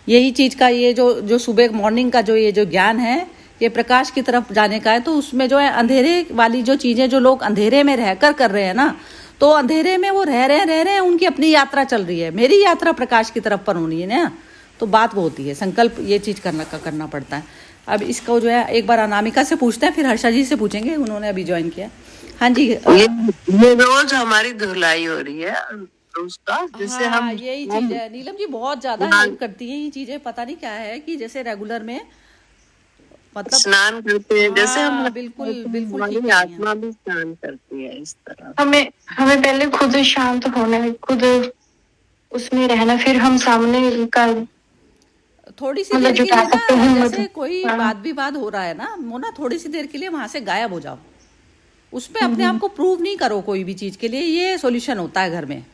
Speaker 1: यही चीज़ का ये जो सुबह मॉर्निंग का जो ये जो ज्ञान है, ये प्रकाश की तरफ जाने का है। तो उसमें जो है अंधेरे वाली जो चीज़ें जो लोग अंधेरे में रहकर कर रहे हैं ना, तो अंधेरे में वो रह रहे हैं, उनकी अपनी यात्रा चल रही है। मेरी यात्रा प्रकाश की तरफ पर होनी है ना, तो बात वो होती है, संकल्प ये चीज़ करना पड़ता है। अब इसको जो है एक बार अनामिका से पूछते हैं, फिर हर्षा जी से पूछेंगे, उन्होंने अभी ज्वाइन किया। हाँ जी।
Speaker 4: ये रोज हमारी धुलाई हो रही है उसका, जिससे
Speaker 1: हाँ,
Speaker 4: हम
Speaker 1: यही चीज है, नीलम जी बहुत ज्यादा हेल्प करती है ये चीजें। पता नहीं क्या है कि जैसे रेगुलर में मतलब
Speaker 4: स्नान करते हैं, जैसे
Speaker 1: हाँ,
Speaker 4: हम
Speaker 1: बिल्कुल ठीक
Speaker 4: हमारी
Speaker 1: कह रही हैं।
Speaker 4: आत्मा भी स्नान करती है इस तरह।
Speaker 3: हमें हमें पहले खुद शांत होना है, खुद उसमें रहना, फिर हम सामने का
Speaker 1: थोड़ी सी
Speaker 3: मतलब
Speaker 1: देर के
Speaker 3: जुटा
Speaker 1: लिए
Speaker 3: सकते
Speaker 1: ना,
Speaker 3: हैं
Speaker 1: जैसे
Speaker 3: हिम्मत।
Speaker 1: कोई
Speaker 3: हाँ।
Speaker 1: वाद विवाद हो रहा है ना मोना, थोड़ी सी देर के लिए वहां से गायब हो जाओ। उसमें अपने आप को प्रूव नहीं करो कोई भी चीज के लिए, ये सॉल्यूशन होता है घर में।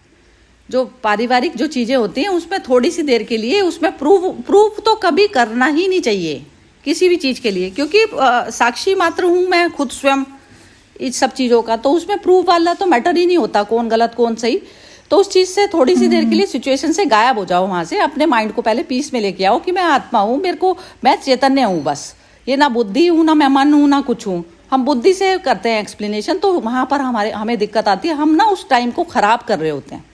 Speaker 1: जो पारिवारिक जो चीजें होती हैं उसमें थोड़ी सी देर के लिए उसमें प्रूफ तो कभी करना ही नहीं चाहिए किसी भी चीज के लिए, क्योंकि साक्षी मात्र हूं मैं खुद स्वयं इस सब चीजों का। तो उसमें प्रूफ वाला तो मैटर ही नहीं होता, कौन गलत कौन सही। तो उस चीज से थोड़ी सी देर के लिए सिचुएशन से गायब हो जाओ, वहां से अपने माइंड को पहले पीस में लेके आओ कि मैं आत्मा हूँ, मेरे को मैं चैतन्य हूँ, बस ये ना बुद्धि हूँ, ना मैं मन हूँ, ना कुछ हूँ। हम बुद्धि से करते हैं एक्सप्लेनेशन, तो वहां पर हमें दिक्कत आती है, हम ना उस टाइम को खराब कर रहे होते हैं।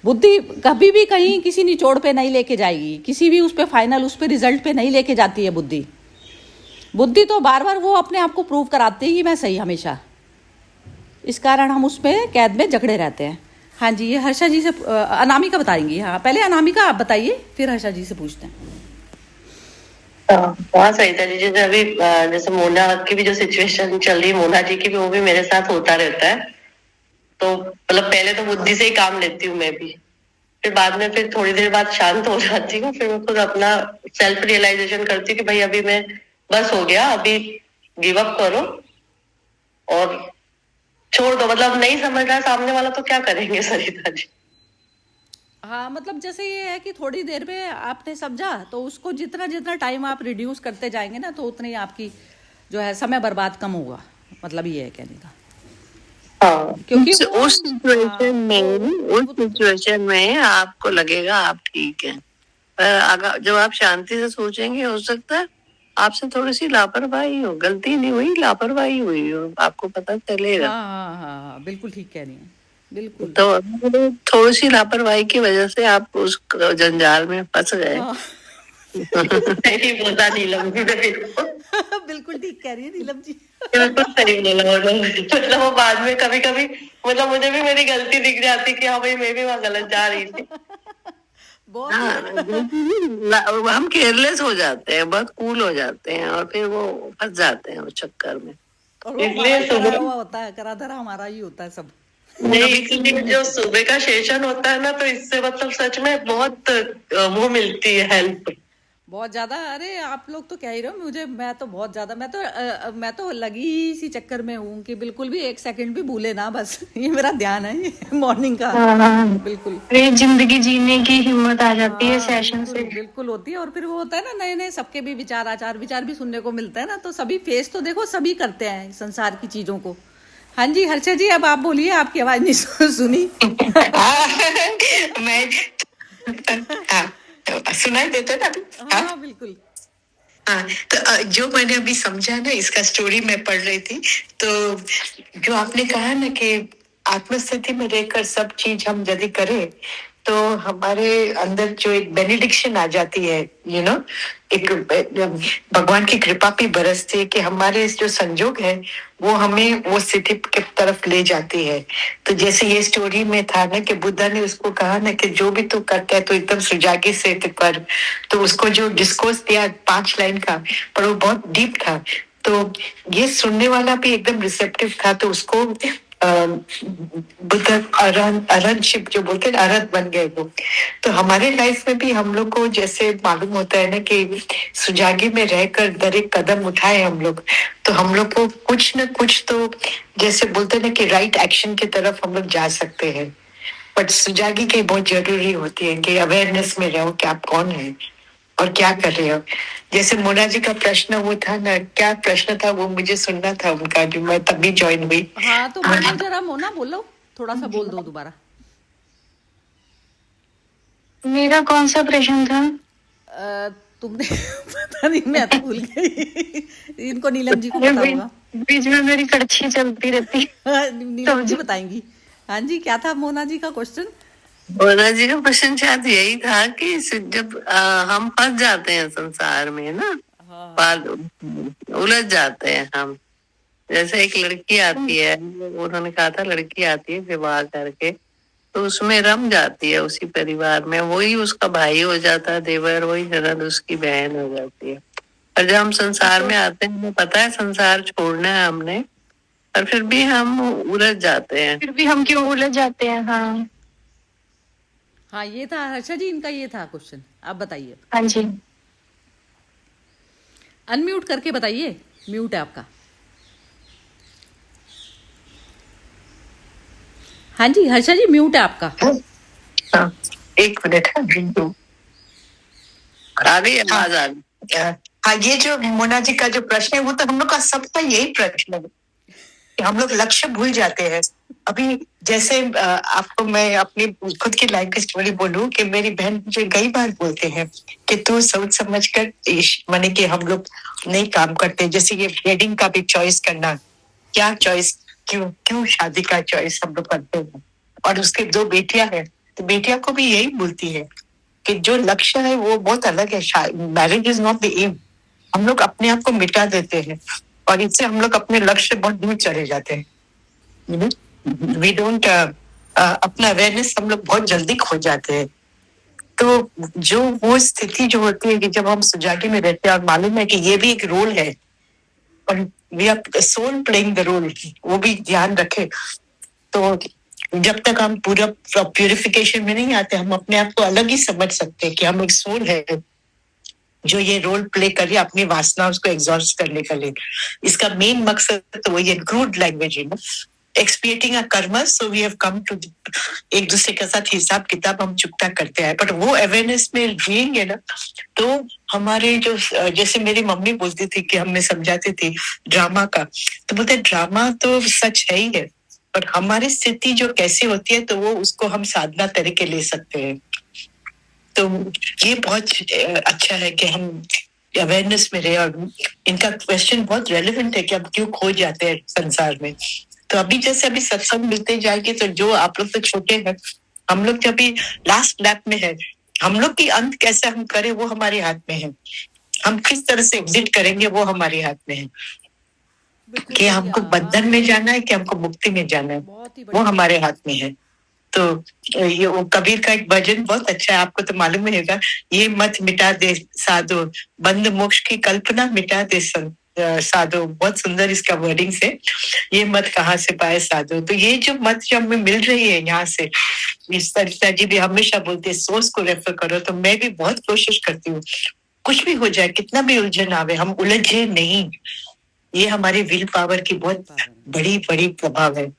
Speaker 1: बुद्धि कभी भी कहीं किसी निचोड़ पे नहीं लेके जाएगी, किसी भी उस पे फाइनल उस पे रिजल्ट पे नहीं लेके जाती है बुद्धि तो बार बार वो अपने आप को प्रूव कराती है कि मैं सही हमेशा। इस कारण हम उस पे कैद में जकड़े रहते हैं। हाँ जी, ये हर्षा जी से अनामिका बताएंगी। हाँ, पहले अनामिका आप बताइए, फिर हर्षा जी से पूछते हैं।
Speaker 2: बहुत सही था जी। जैसे अभी जैसे मोना की भी जो सिचुएशन चल रही है, मोना जी की भी, वो भी मेरे साथ होता रहता है। तो मतलब पहले तो बुद्धि से ही काम लेती हूँ मैं भी, फिर बाद में फिर थोड़ी देर बाद शांत हो जाती हूँ, फिर मैं खुद अपना सेल्फ रियलाइजेशन करती हूँ कि भाई अभी मैं बस हो गया, अभी गिव अप करो और छोड़ दो। मतलब नहीं समझ रहा सामने वाला तो क्या करेंगे सरिता जी।
Speaker 1: हाँ, मतलब जैसे ये है कि थोड़ी देर में आपने समझा तो उसको जितना जितना टाइम आप रिड्यूस करते जाएंगे ना, तो उतनी आपकी जो है समय बर्बाद कम होगा, मतलब ये है कहने का।
Speaker 2: हाँ,
Speaker 1: क्योंकि
Speaker 4: उस सिचुएशन में आपको लगेगा आप ठीक है, पर अगर जब आप शांति से सोचेंगे, हो सकता है आपसे थोड़ी सी लापरवाही हो, गलती नहीं हुई, लापरवाही हुई हो, आपको पता चलेगा।
Speaker 1: हाँ, बिल्कुल ठीक कह रही हैं, बिल्कुल।
Speaker 4: तो थोड़ी सी लापरवाही की वजह से आप उस जंजाल में फंस गए।
Speaker 1: हाँ।
Speaker 2: सही बोला नीलम जी।
Speaker 1: बिल्कुल ठीक कह रही है नीलम जी।
Speaker 2: बिल्कुल सही बोला मतलब वो बाद में कभी कभी मतलब मुझे भी मेरी गलती दिख जाती कि हाँ भाई मैं भी वहां गलत जा रही थी।
Speaker 4: हम केयरलेस हो जाते हैं, बहुत कूल हो जाते हैं, और फिर वो फंस जाते हैं उस चक्कर में।
Speaker 2: इसलिए
Speaker 1: करा हुआ होता है, करा धरा हमारा ही होता है सब।
Speaker 2: नहीं, इसलिए जो सुबह का सेशन होता है ना, तो इससे मतलब सच में बहुत वो मिलती है, हेल्प
Speaker 1: बहुत ज्यादा। अरे आप लोग तो कह ही रहे हो, मुझे मैं तो बहुत ज्यादा, मैं तो लगी ही इसी चक्कर में हूँ कि बिल्कुल भी एक सेकंड भी भूले ना, बस ये मेरा ध्यान है ये मॉर्निंग का। बिल्कुल
Speaker 3: जिंदगी जीने की हिम्मत आ जाती है सेशन से।
Speaker 1: बिल्कुल होती है। और फिर वो होता है ना, नए नए सबके भी विचार आचार विचार भी सुनने को मिलता है ना, तो सभी फेस तो देखो सभी करते हैं संसार की चीजों को। हाँ जी हर्षा जी, अब आप बोलिए, आपकी आवाज नहीं सुनी।
Speaker 5: मैं सुनाई देता है ना?
Speaker 1: हाँ बिल्कुल।
Speaker 5: हाँ, तो जो मैंने अभी समझा ना, इसका स्टोरी मैं पढ़ रही थी, तो जो आपने कहा ना कि आत्मस्थिति में रहकर सब चीज हम यदि करें, तो हमारे अंदर जो एक बेनिडिक्शन आ जाती है, एक भगवान की कृपा भी बरसती है कि हमारे जो संजोग है वो हमें वो स्थिति की तरफ ले जाती है। तो जैसे ये स्टोरी में था ना कि बुद्धा ने उसको कहा ना कि जो भी तू करता है तो एकदम सुजागी से कर। तो उसको जो डिस्कोर्स दिया 5 लाइन का, पर वो बहुत डीप था। तो ये सुनने वाला भी एकदम रिसेप्टिव था, तो उसको बुद्ध अरहंतशिप जो बोलते हैं, अरहत बन गए वो। तो हमारे लाइफ में भी हम लोग को जैसे मालूम होता है ना कि सुजागी में रहकर दर एक कदम उठाए हम लोग, तो हम लोग को कुछ न कुछ तो जैसे बोलते हैं ना कि राइट एक्शन की तरफ हम लोग जा सकते हैं। बट सुजागी की बहुत जरूरी होती है कि अवेयरनेस में रहो कि आप कौन है और क्या कर रहे हो। जैसे मोना जी का प्रश्न वो था ना, क्या प्रश्न था वो मुझे सुनना था उनका, जो मैं तभी ज्वाइन हुई।
Speaker 1: हाँ तो बोलो जरा मोना, बोलो थोड़ा सा बोल दो दोबारा।
Speaker 3: मेरा कौन सा प्रश्न था?
Speaker 1: तुमने पता नहीं, मैं तो भूल गई। इनको नीलम जी को पता होगा।
Speaker 3: बीच में मेरी कड़छी चलती रहती।
Speaker 1: नीलम जी बताएंगी। हाँ जी, क्या था मोना जी का क्वेश्चन?
Speaker 4: मोना जी का प्रश्न शायद यही था कि जब हम फंस जाते हैं संसार में ना, उलझ जाते हैं हम। जैसे एक लड़की आती है, उन्होंने कहा था लड़की आती है विवाह करके, तो उसमें रम जाती है उसी परिवार में, वही उसका भाई हो जाता है देवर, वही ननद उसकी बहन हो जाती है। और जब हम संसार में आते हैं, हमें पता है संसार छोड़ना है हमने, और फिर भी हम उलझ जाते हैं।
Speaker 3: फिर भी हम क्यों उलझ जाते हैं? हाँ
Speaker 1: हाँ, ये था हर्षा जी, इनका ये था क्वेश्चन। आप बताइए।
Speaker 3: हाँ जी,
Speaker 1: अनम्यूट करके बताइए, म्यूट है आपका। हाँ जी हर्षा जी, म्यूट है आपका।
Speaker 5: हाँ, एक मिनट है बिंदु।
Speaker 4: आ गई आवाज, आ गई।
Speaker 5: हाँ, ये जो मोना जी का जो प्रश्न है वो तो हम लोग का सबका यही प्रश्न है कि हम लोग लक्ष्य भूल जाते हैं। अभी जैसे आपको मैं अपनी खुद की लाइफ की स्टोरी बोलूं कि मेरी बहन मुझे कई बार बोलते हैं कि तू सोच समझ कर, माने कि हम लोग नहीं काम करते। जैसे ये वेडिंग का भी चॉइस करना, क्या चॉइस, क्यों शादी का चॉइस हम लोग करते हैं। और उसके 2 बेटियां हैं, तो बेटियां को भी यही बोलती है कि जो लक्ष्य है वो बहुत अलग है। Marriage is not the aim. हम लोग अपने आप को मिटा देते हैं और इससे हम लोग अपने लक्ष्य से बहुत दूर चले जाते हैं। वी डोंट अपना अवेयरनेस हम लोग बहुत जल्दी खो जाते हैं। तो जो वो स्थिति जो होती है कि जब हम सुजागी में रहते हैं और मालूम है कि ये भी एक रोल है और we are soul playing the role, वो भी ध्यान रखे। तो जब तक हम पूरा प्यूरिफिकेशन में नहीं आते, हम अपने आप को अलग ही समझ सकते हैं कि हम एक सोल है जो ये रोल प्ले कर रही है अपनी वासना उसको एग्जॉस्ट करने के लिए। इसका मेन मकसद तो वही है, क्रूड लैंग्वेज है, expiating a karma, so we have come to एक दूसरे के साथ हिसाब किताब हम चुकता करते हैं। बट वो अवेयरनेस में जिएंगे ना, तो हमारे जो, जैसे मेरी मम्मी बोलती थी कि हमें समझाती थी ड्रामा का, तो बोलते ड्रामा तो सच है ही है, पर हमारी स्थिति जो कैसे होती है तो वो उसको हम साधना तरीके ले सकते हैं। तो ये बहुत अच्छा है कि हम अवेयरनेस में रहे। और इनका क्वेश्चन बहुत रेलेवेंट है कि अब क्यों खो जाते हैं संसार में। तो अभी जैसे अभी सत्संग मिलते जाएंगे, तो जो आप लोग तो छोटे हैं, हम लोग जब भी लास्ट लैप में है, हम लोग की अंत कैसे हम करें वो हमारे हाथ में है। हम किस तरह से एग्जिट करेंगे वो हमारे हाथ में है। कि हमको बंधन में जाना है कि हमको मुक्ति में जाना है, वो हमारे हाथ में है। तो ये वो कबीर का एक भजन बहुत अच्छा है, आपको तो मालूम ही होगा, ये मत मिटा दे साधो, बंध मोक्ष की कल्पना मिटा दे साधो। बहुत सुंदर इसका वर्डिंग से, ये मत कहाँ से पाए साधो। तो ये जो मत जो हमें मिल रही है यहाँ से, सरिता जी भी हमेशा बोलते हैं सोर्स को रेफर करो। तो मैं भी बहुत कोशिश करती हूँ, कुछ भी हो जाए, कितना भी उलझन आवे, हम उलझे नहीं। ये हमारी विल पावर की बहुत बड़ी बड़ी प्रभाव है,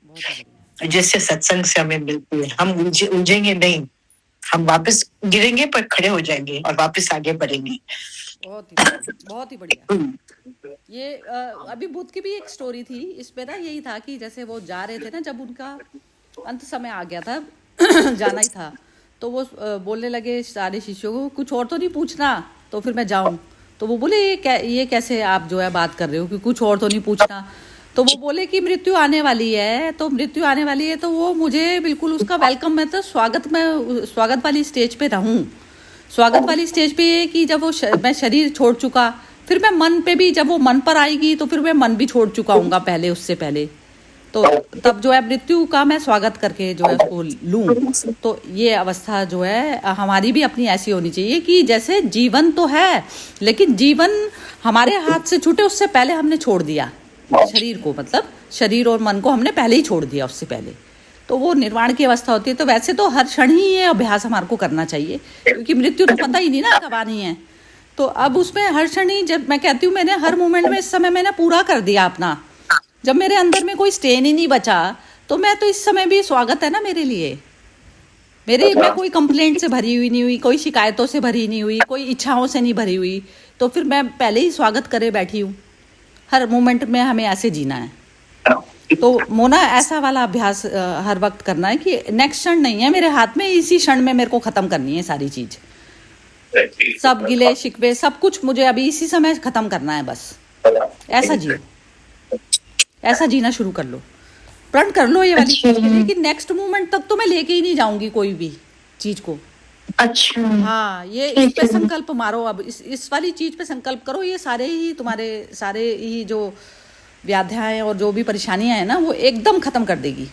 Speaker 5: जैसे सत्संग से हमें मिलती है। हम उलझेंगे नहीं, हम वापस गिरेंगे पर खड़े हो जाएंगे और वापस आगे बढ़ेंगे।
Speaker 1: बहुत ही बढ़िया। ये अभी बुद्ध की भी एक स्टोरी थी, इसमें ना यही था कि जैसे वो जा रहे थे ना, जब उनका अंत समय आ गया था जाना ही था, तो वो बोलने लगे सारे शिष्यों को, कुछ और तो नहीं पूछना, तो फिर मैं जाऊं। तो वो बोले ये कैसे आप जो है बात कर रहे हो कि कुछ और तो नहीं पूछना। तो वो बोले कि मृत्यु आने वाली है, तो मृत्यु आने वाली है, तो वो मुझे बिल्कुल उसका वेलकम, मैं तो स्वागत वाली स्टेज पे रहूं। स्वागत वाली स्टेज पे ये कि जब मैं शरीर छोड़ चुका, फिर मैं मन पे भी, जब वो मन पर आएगी तो फिर मैं मन भी छोड़ चुका हूँगा पहले, उससे पहले, तो तब जो है मृत्यु का मैं स्वागत करके जो है उसको लूं। तो ये अवस्था जो है हमारी भी अपनी ऐसी होनी चाहिए कि जैसे जीवन तो है, लेकिन जीवन हमारे हाथ से छूटे उससे पहले हमने छोड़ दिया शरीर को, मतलब शरीर और मन को हमने पहले ही छोड़ दिया उससे पहले, तो वो निर्वाण की अवस्था होती है। तो वैसे तो हर क्षण ही ये अभ्यास हमारे को करना चाहिए, क्योंकि मृत्यु तो पता ही नहीं ना कब आनी है। तो अब उसमें हर क्षण ही, जब मैं कहती हूँ मैंने हर मोमेंट में इस समय मैंने पूरा कर दिया अपना, जब मेरे अंदर में कोई स्टेन ही नहीं बचा, तो मैं तो इस समय भी स्वागत है ना मेरे लिए। मैं कोई कंप्लेंट से भरी हुई नहीं हुई, कोई शिकायतों से भरी नहीं हुई, कोई इच्छाओं से नहीं भरी हुई, तो फिर मैं पहले ही स्वागत करे बैठी हूँ। हर मोमेंट में हमें ऐसे जीना है। तो मोना ऐसा वाला अभ्यास हर वक्त करना है कि नेक्स्ट क्षण नहीं है मेरे हाथ में, इसी क्षण में मेरे को खत्म करनी है सारी चीज, सब गिले शिकवे सब कुछ मुझे अभी इसी समय खत्म करना है बस। ऐसा जियो, ऐसा जीना शुरू कर लो, प्रण कर लो ये वाली चीज के लिए कि नेक्स्ट मोमेंट तक तो मैं लेके ही नहीं जाऊंगी कोई भी चीज को।
Speaker 3: अच्छा,
Speaker 1: हाँ, ये इस पे संकल्प मारो, अब इस वाली चीज पे संकल्प करो। ये सारे ही जो व्याधियां और जो भी परेशानियां हैं ना, वो एकदम खत्म कर देगी।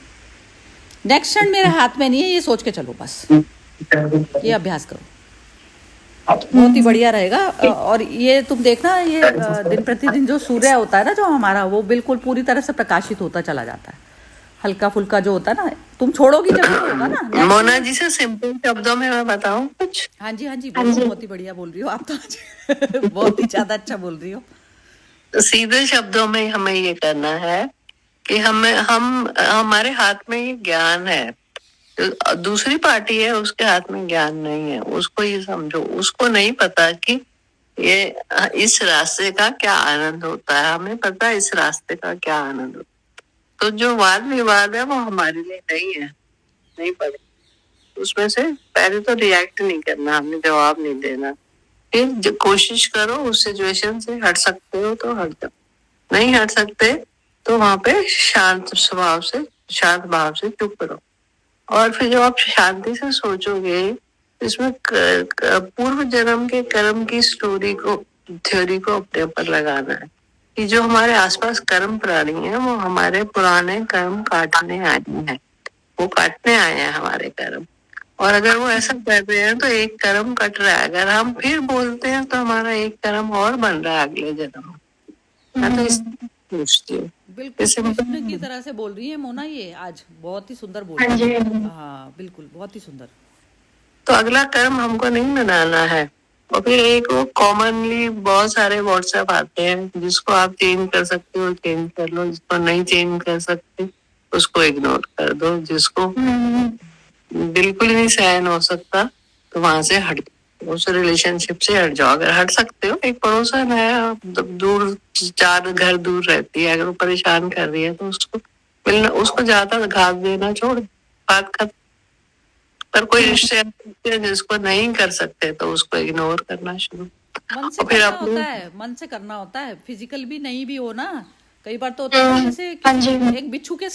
Speaker 1: नेक्स्ट क्षण मेरे हाथ में नहीं है, ये सोच के चलो बस, ये अभ्यास करो, बहुत ही बढ़िया रहेगा। और ये तुम देखना, ये दिन प्रतिदिन जो सूर्य होता है ना जो हमारा, वो बिल्कुल पूरी तरह से प्रकाशित होता चला जाता है। हल्का फुल्का जो होता है ना, तुम छोड़ोगी जब होगा ना।
Speaker 4: मोना जी से सिंपल शब्दों में मैं बताऊं कुछ?
Speaker 1: हाँ जी बहुत ही बढ़िया बोल रही हो आप तो आज बहुत ही ज्यादा अच्छा बोल रही हो।
Speaker 4: सीधे शब्दों में हमें ये करना है कि हमारे हाथ में ये ज्ञान है, दूसरी पार्टी है उसके हाथ में ज्ञान नहीं है। उसको ये समझो, उसको नहीं पता कि ये इस रास्ते का क्या आनंद होता है, हमें पता है इस रास्ते का क्या आनंद होता है। तो जो वाद विवाद है वो हमारे लिए नहीं है, नहीं पड़े उसमें से। पहले तो रिएक्ट नहीं करना, हमने जवाब नहीं देना, फिर कोशिश करो उस सिचुएशन से हट सकते हो तो हट जाओ, नहीं हट सकते तो वहां पे शांत स्वभाव से, शांत भाव से चुप रहो। और फिर जब आप शांति से सोचोगे, इसमें पूर्व जन्म के कर्म की थ्योरी को अपने ऊपर लगाना है कि जो हमारे आसपास कर्म प्राणी है वो हमारे पुराने कर्म काटने आए हैं, वो काटने आए हैं हमारे कर्म। और अगर वो ऐसा कर रहे हैं तो एक कर्म कट रहा है, अगर हम फिर बोलते हैं तो हमारा एक कर्म और बन रहा है अगले जन्म। मैं तो इस पूछती हूँ,
Speaker 1: बिल्कुल कृष्ण की तरह से बोल रही है मोना, ये आज बहुत ही सुंदर बोल रही है। हाँ बिल्कुल, बहुत ही सुंदर।
Speaker 4: तो अगला कर्म हमको नहीं बनाना है। और फिर एक वो कॉमनली बहुत सारे व्हाट्सएप आते हैं, जिसको आप चेंज कर सकते हो चेंज कर लो, जिसको नहीं चेंज कर सकते उसको इग्नोर कर दो, जिसको बिल्कुल नहीं सहन हो सकता तो वहां से हट, उस रिलेशनशिप से हट जाओ। अगर हट सकते हो, एक पड़ोसन है दूर, 4 घर दूर रहती है, अगर वो परेशान कर रही है तो उसको मिलना, उसको ज्यादा घास देना छोड़, बात खत्म। पर कोई रिश्ते जिसको नहीं कर सकते तो उसको इग्नोर करना शुरू।
Speaker 1: मन से करना होता है, मन से करना होता है, फिजिकल भी नहीं भी हो ना। कई बार तो होता है जैसे एक बिच्छू के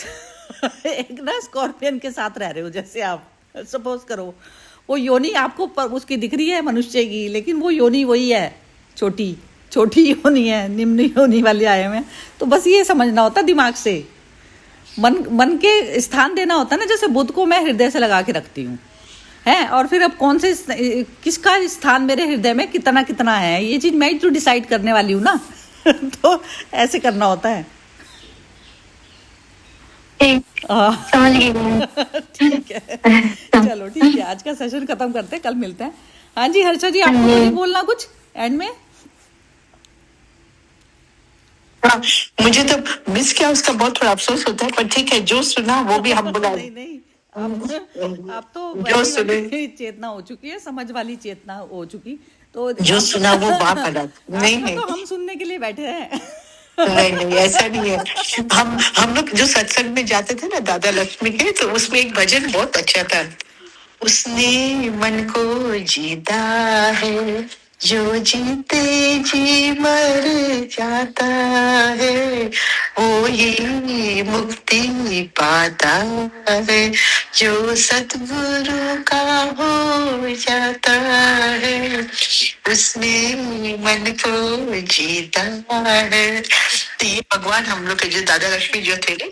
Speaker 1: एक ना स्कॉर्पियन के साथ रह रहे हो, जैसे आप सपोज करो वो योनि आपको उसकी दिख रही है मनुष्य की, लेकिन वो योनि वही है, छोटी योनि है, निम्न योनि वाले आए हुए हैं। तो बस ये समझना होता है दिमाग से, मन के स्थान देना होता है ना। जैसे बुद्ध को मैं हृदय से लगा के रखती हूँ है, और फिर अब कौन से किसका स्थान मेरे हृदय में कितना है, ये चीज मैं ही तो डिसाइड करने वाली हूँ ना। तो ऐसे करना होता है।
Speaker 3: समझ गई।
Speaker 1: ठीक है, चलो ठीक है, आज का सेशन खत्म करते हैं, कल मिलते हैं। हाँ जी हर्षा जी, आपको नहीं बोलना कुछ एंड में?
Speaker 5: मुझे तो मिस किया, उसका बहुत थोड़ा अफसोस होता है, पर ठीक है, जो सुना वो भी हम बुला।
Speaker 1: नहीं आप तो चेतना हो चुकी है, समझ वाली चेतना हो चुकी, तो
Speaker 5: जो सुना वो बाप अलग। नहीं
Speaker 1: तो हम सुनने के लिए बैठे हैं।
Speaker 5: नहीं ऐसा नहीं है। हम लोग जो सत्संग में जाते थे ना दादा लक्ष्मी के, तो उसमें एक भजन बहुत अच्छा था, उसने मन को जीता है जो जीते जी मर जाता है वो ये मुक्ति पाता है, जो सतगुरु का हो जाता है उसने मन को जीता है। तो ये भगवान हम लोग के जो दादा लक्ष्मी जो थे ना,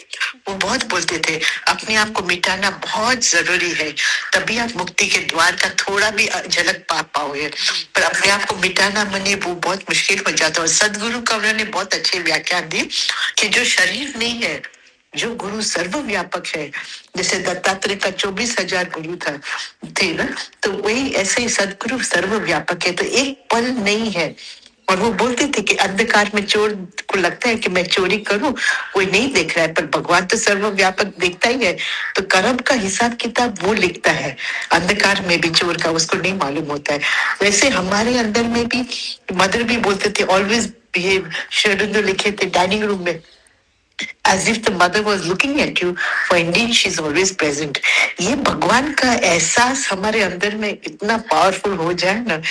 Speaker 5: वो बहुत बोलते थे अपने आप को मिटाना बहुत जरूरी है, तभी आप मुक्ति के द्वार का थोड़ा भी झलक पा पाओगे। पर अपने आप को मिटाना मने वो बहुत मुश्किल हो जाता है। और सदगुरु का उन्होंने बहुत अच्छे व्याख्यान दी कि जो शरीर नहीं है, जो गुरु सर्वव्यापक है, जैसे दत्तात्रेय का 24,000 गुरु था थे ना, तो वही ऐसे ही सदगुरु सर्वव्यापक है, तो एक पल नहीं है। और वो बोलते थे कि अंधकार में चोर को लगता है कि मैं चोरी करूं, कोई नहीं देख रहा है, पर भगवान तो सर्वव्यापक देखता ही है, तो कर्म का हिसाब किताब वो लिखता है। अंधकार में भी चोर का उसको नहीं मालूम होता है। वैसे हमारे अंदर में भी मदर भी बोलते थे ऑलवेज बिहेव, शेरविंदो लिखे थे डाइनिंग रूम में, as if the mother was looking at you, for indeed she is always present. ये भगवान का एहसास हमारे अंदर में इतना पावरफुल हो जाए ना,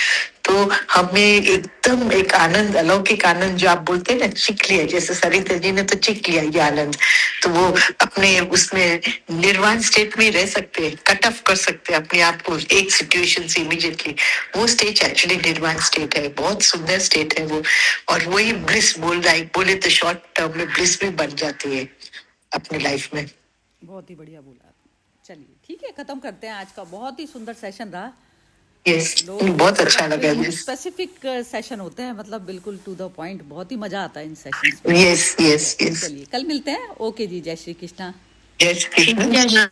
Speaker 5: तो हमें एकदम एक आनंद, अलौकिक आनंद जो आप बोलते हैं ना, चिक लिया, जैसे सरिता जी ने तो चिक लिया ये आनंद, तो वो अपने उसमें निर्वाण स्टेट में रह सकते हैं, कट ऑफ कर सकते हैं अपने आप को एक सिचुएशन से इमीडिएटली। वो स्टेट एक्चुअली निर्वाण स्टेट है, बहुत सुंदर स्टेट है वो। और वही ब्लिस बोल रहा है, बोले तो शॉर्ट टर्म में ब्लिस में बन जाती है अपनी लाइफ में।
Speaker 1: बहुत ही बढ़िया बोला आपने। चलिए ठीक है, खत्म करते हैं। आज का बहुत ही सुंदर सेशन रहा।
Speaker 5: यस, बहुत अच्छा लगा।
Speaker 1: स्पेसिफिक सेशन होते हैं, मतलब बिल्कुल टू द पॉइंट, बहुत ही मजा आता है इन सेशंस में।
Speaker 5: Yes yes yes.
Speaker 1: चलिए कल मिलते हैं। ओके जी, जय श्री कृष्णा।
Speaker 5: जय श्री कृष्ण।